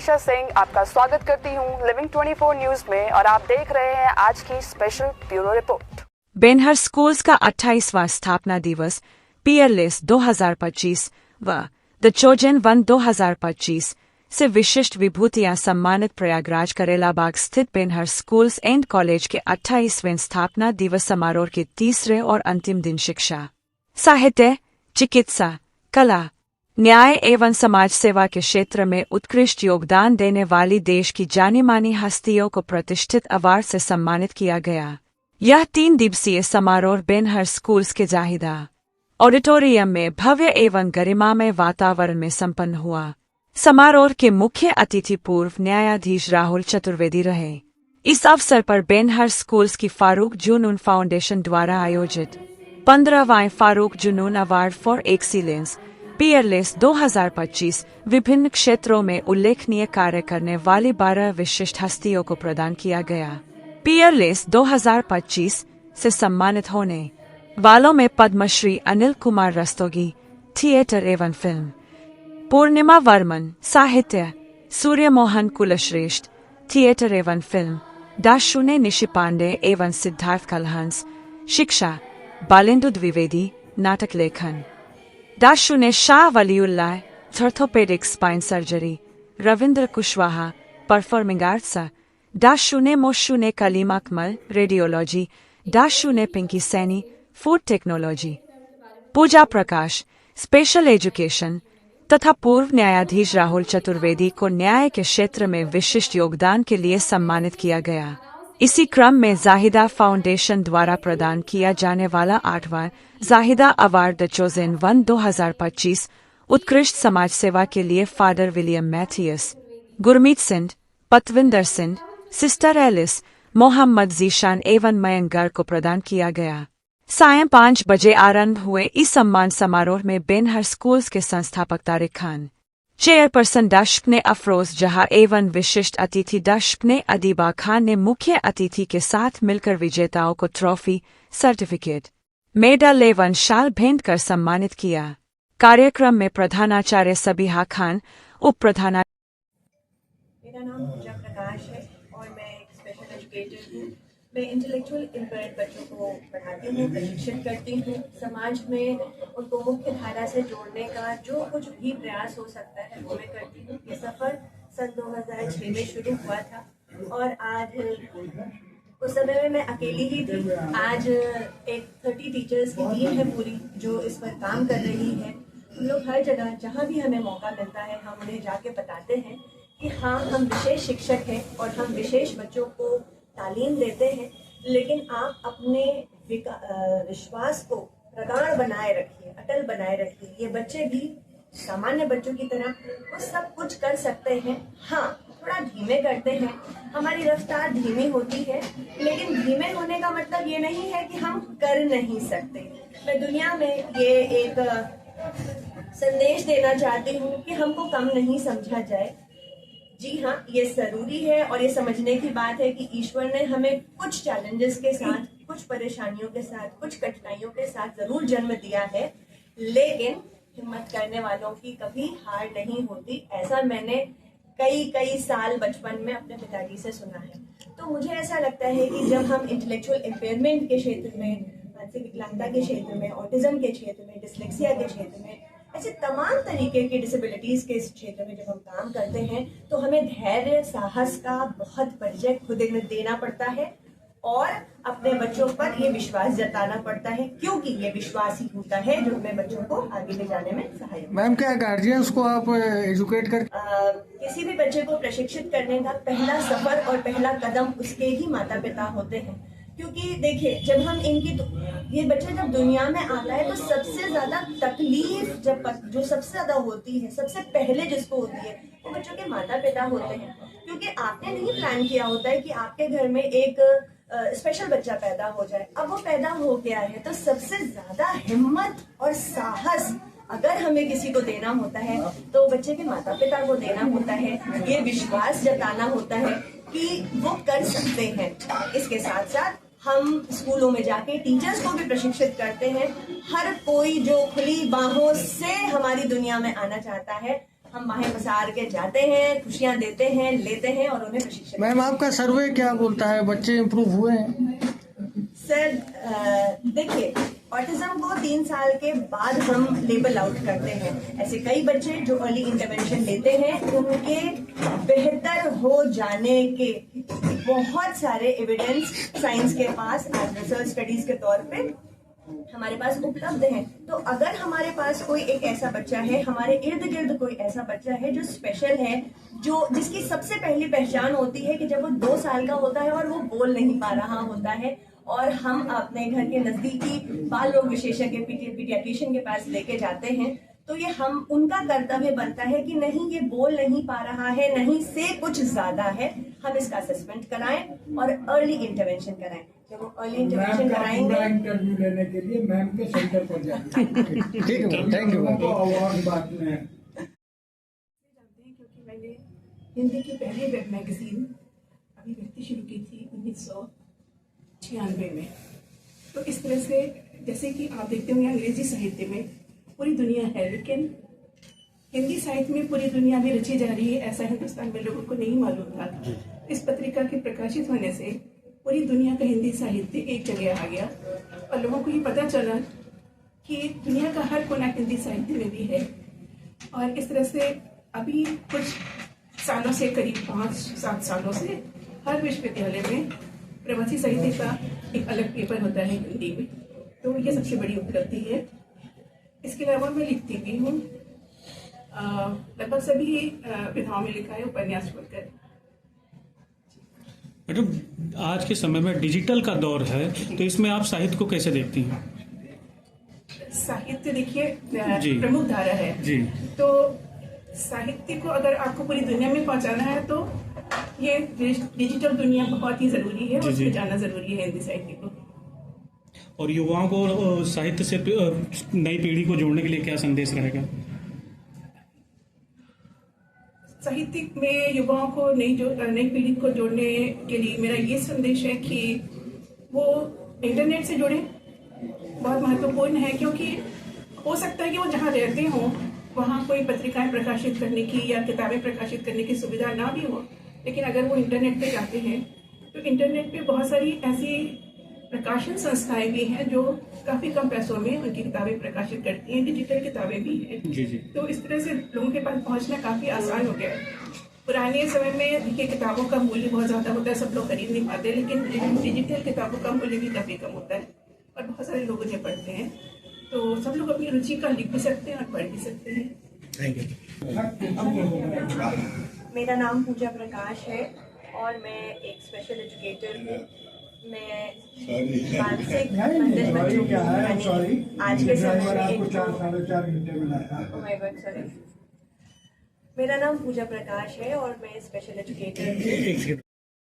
अलीशा सिंह आपका स्वागत करती हूँ लिविंग 24 न्यूज में और आप देख रहे हैं आज की स्पेशल ब्यूरो रिपोर्ट। बेनहर स्कूल्स का 28वां स्थापना दिवस पीयरलेस 2025 व द चोजन वन 2025 से विशिष्ट विभूतियां सम्मानित प्रयागराज करेलाबाग स्थित बेनहर स्कूल्स एंड कॉलेज के 28वें स्थापना दिवस समारोह के तीसरे और अंतिम दिन शिक्षा, साहित्य, चिकित्सा, कला, न्याय एवं समाज सेवा के क्षेत्र में उत्कृष्ट योगदान देने वाली देश की जानी मानी हस्तियों को प्रतिष्ठित अवार्ड से सम्मानित किया गया। यह 3 दिवसीय समारोह बेनहर स्कूल्स के जाहिदा ऑडिटोरियम में भव्य एवं गरिमामय वातावरण में संपन्न हुआ। समारोह के मुख्य अतिथि पूर्व न्यायाधीश राहुल चतुर्वेदी रहे। इस अवसर पर बेनहर स्कूल्स की फारूक जुनून फाउंडेशन द्वारा आयोजित 15वां फारूक जुनून अवार्ड फॉर एक्सीलेंस पीयरलेस 2025 विभिन्न क्षेत्रों में उल्लेखनीय कार्य करने वाली 12 विशिष्ट हस्तियों को प्रदान किया गया। पीयरलेस 2025 से सम्मानित होने वालों में पद्मश्री अनिल कुमार रस्तोगी थिएटर एवं फिल्म, पूर्णिमा वर्मन साहित्य, सूर्यमोहन कुलश्रेष्ठ थिएटर एवं फिल्म, दाशुने निशि पांडे एवं सिद्धार्थ कलहंस शिक्षा, बालेंदु द्विवेदी नाटक लेखन, दाशुने Shah Waliullah orthopaedic spine surgery, Ravindra Kushwaha performing arts, दाशुने मोशुने कलीम अकमल रेडियोलॉजी, दाशुने Pinki Saini food technology, Pooja Prakash special education तथा पूर्व न्यायाधीश राहुल चतुर्वेदी को न्याय के क्षेत्र में विशिष्ट योगदान के लिए सम्मानित किया गया। इसी क्रम में जाहिदा फाउंडेशन द्वारा प्रदान किया जाने वाला 8वां Zahida award the chosen one 2025 उत्कृष्ट समाज सेवा के लिए father William Matthias, Gurmeet Singh, Patwinder Singh, sister Alice, Mohammad Zeeshan एवं मयंक गर्ग को प्रदान किया गया। सायं 5 बजे आरंभ हुए इस सम्मान समारोह में बेनहर स्कूल्स के संस्थापक तारिक खान, चेयरपर्सन डश्क ने अफरोज जहां एवं विशिष्ट अतिथि डश्क ने अदीबा खान ने मुख्य अतिथि के साथ मिलकर विजेताओं को ट्रॉफी, सर्टिफिकेट, मेडल एवं शाल भेंट कर सम्मानित किया। कार्यक्रम में प्रधानाचार्य सबीहा खान, उप प्रधानाचार्य। मेरा नाम पूजा प्रकाश है और मैं एक स्पेशल एजुकेटर हूँ। मैं इंटेलेक्चुअल इम्पेयर्ड बच्चों को पढ़ाती हूँ, प्रशिक्षित करती हूँ। समाज में उनको मुख्य धारा से जोड़ने का जो कुछ भी प्रयास हो सकता है वो मैं करती हूँ। ये सफ़र सन 2006 में शुरू हुआ था और आज उस समय में मैं अकेली ही थी। आज एक 30 टीचर्स की टीम है पूरी जो इस पर काम कर रही है। हम लोग हर जगह जहाँ भी हमें मौका मिलता है हम उन्हें जाके बताते हैं कि हाँ, हम विशेष शिक्षक हैं और हम विशेष बच्चों को तालीम देते हैं, लेकिन आप अपने विश्वास को प्रगाढ़ बनाए रखिए, अटल बनाए रखिए। ये बच्चे भी सामान्य बच्चों की तरह वो सब कुछ कर सकते हैं। हाँ, थोड़ा धीमे करते हैं, हमारी रफ्तार धीमी होती है, लेकिन धीमे होने का मतलब ये नहीं है कि हम कर नहीं सकते। मैं दुनिया में ये एक संदेश देना चाहती हूँ कि हमको कम नहीं समझा जाए। जी हाँ, ये जरूरी है और ये समझने की बात है कि ईश्वर ने हमें कुछ चैलेंजेस के साथ, कुछ परेशानियों के साथ, कुछ कठिनाइयों के साथ जरूर जन्म दिया है, लेकिन हिम्मत करने वालों की कभी हार नहीं होती। ऐसा मैंने कई साल बचपन में अपने पिताजी से सुना है। तो मुझे ऐसा लगता है कि जब हम इंटेलेक्चुअल इम्पेयरमेंट के क्षेत्र में, मानसिक विकलांगता के क्षेत्र में, ऑटिज्म के क्षेत्र में, डिसलेक्सिया के क्षेत्र में, ऐसे तमाम तरीके की डिसेबिलिटीज़ के इस क्षेत्र में जब हम काम करते हैं तो हमें धैर्य, साहस का बहुत परिचय खुद देना पड़ता है और अपने बच्चों पर ये विश्वास जताना पड़ता है, क्योंकि ये विश्वास ही होता है जो हमें बच्चों को आगे ले जाने में सहायक। मैम, क्या गार्जियंस को आप एजुकेट कर किसी भी बच्चे को प्रशिक्षित करने का पहला सफर और पहला कदम उसके ही माता पिता होते हैं। क्योंकि देखिए, जब हम ये बच्चा जब दुनिया में आता है तो सबसे ज्यादा तकलीफ जो सबसे ज्यादा होती है, सबसे पहले जिसको होती है, वो बच्चों के माता पिता होते हैं। क्योंकि आपने नहीं प्लान किया होता है कि आपके घर में एक स्पेशल बच्चा पैदा हो जाए। अब वो पैदा हो गया है तो सबसे ज्यादा हिम्मत और साहस अगर हमें किसी को देना होता है तो बच्चे के माता पिता को देना होता है। ये विश्वास जताना होता है कि वो कर सकते हैं। इसके साथ साथ हम स्कूलों में जाके टीचर्स को भी प्रशिक्षित करते हैं। हर कोई जो खुली बाहों से हमारी दुनिया में आना चाहता है हम माह मसार के जाते हैं, खुशियां देते हैं, लेते हैं और उन्हें प्रशिक्षण। मैम आपका सर्वे क्या बोलता है, बच्चे इम्प्रूव हुए हैं? सर देखिए, ऑटिज्म को 3 साल के बाद हम लेबल आउट करते हैं। ऐसे कई बच्चे जो अर्ली इंटरवेंशन लेते हैं उनके बेहतर हो जाने के बहुत सारे एविडेंस साइंस के पास आज रिसर्च स्टडीज के तौर पे हमारे पास उपलब्ध हैं। तो अगर हमारे पास कोई एक ऐसा बच्चा है, हमारे इर्द गिर्द कोई ऐसा बच्चा है जो स्पेशल है, जो जिसकी सबसे पहली पहचान होती है कि जब वो 2 साल का होता है और वो बोल नहीं पा रहा होता है और हम अपने घर के नजदीकी बाल रोग विशेषज्ञ पीडियाट्रिशियन के पास लेके जाते हैं, तो ये हम उनका कर्तव्य बनता है कि नहीं ये बोल नहीं पा रहा है, नहीं से कुछ ज्यादा है, हम इसका असेसमेंट कराएं और अर्ली इंटरवेंशन कराएं। जब वो अर्ली इंटरवेंशन कराएंगे, इंटरव्यू लेने के लिए मैम के सेंटर पर जाएंगे। ठीक है, थैंक यू। अवार्ड बात में जानते हैं क्योंकि मैंने हिंदी की पहली वेब मैगजीन अभिव्यक्ति शुरू की थी 1996 में। तो इस तरह से जैसे कि आप देखते होंगे अंग्रेजी साहित्य में पूरी दुनिया है, लेकिन हिंदी साहित्य में पूरी दुनिया भी रची जा रही है, ऐसा हिंदुस्तान में लोगों को नहीं मालूम था। इस पत्रिका के प्रकाशित होने से पूरी दुनिया का हिंदी साहित्य एक जगह आ गया और लोगों को ये पता चला कि दुनिया का हर कोना हिंदी साहित्य में भी है। और इस तरह से अभी कुछ सालों से, करीब 5-7 सालों से हर विश्वविद्यालय में प्रवासी साहित्य का एक अलग पेपर होता है हिंदी में। तो ये सबसे बड़ी उपलब्धि है। इसके अलावा मैं लिखती भी हूँ, लगभग सभी विधाओं में लिखा है, उपन्यास छोड़कर। मैडम, आज के समय में डिजिटल का दौर है, तो इसमें आप साहित्य को कैसे देखती हैं? साहित्य देखिए प्रमुख धारा है जी। तो साहित्य को अगर आपको पूरी दुनिया में पहुंचाना है तो ये डिजिटल दुनिया बहुत ही जरूरी है, उसमें जाना जरूरी है हिंदी साहित्य को। और युवाओं को साहित्य से नई पीढ़ी को जोड़ने के लिए क्या संदेश रहेगा? साहित्य में युवाओं को नई पीढ़ी को जोड़ने के लिए मेरा ये संदेश है कि वो इंटरनेट से जुड़े, बहुत महत्वपूर्ण है। क्योंकि हो सकता है कि वो जहाँ रहते हों वहाँ कोई पत्रिकाएं प्रकाशित करने की या किताबें प्रकाशित करने की सुविधा ना भी हो, लेकिन अगर वो इंटरनेट पे जाते हैं तो इंटरनेट पे बहुत सारी ऐसी प्रकाशन संस्थाएं भी हैं जो काफी कम पैसों में उनकी किताबें प्रकाशित करती हैं, डिजिटल किताबें भी हैं। जी जी। तो इस तरह से लोगों के पास पहुंचना काफी आसान हो गया है। पुराने समय में देखिए किताबों का मूल्य बहुत ज्यादा होता है, सब लोग खरीद नहीं पाते, लेकिन डिजिटल किताबों का मूल्य भी काफी कम होता है और बहुत सारे लोग उन्हें पढ़ते हैं। तो सब लोग अपनी रुचि का लिख भी सकते हैं और पढ़ भी सकते हैं। Thank you. मेरा नाम पूजा प्रकाश है और मैं एक स्पेशल एजुकेटर हूँ। मैं मानसिक मंदिर बच्चों को आज के समय में एक 4-4.5 घंटे में लाया। Oh my God, sorry. मेरा नाम पूजा प्रकाश है और मैं स्पेशल एजुकेटर हूँ।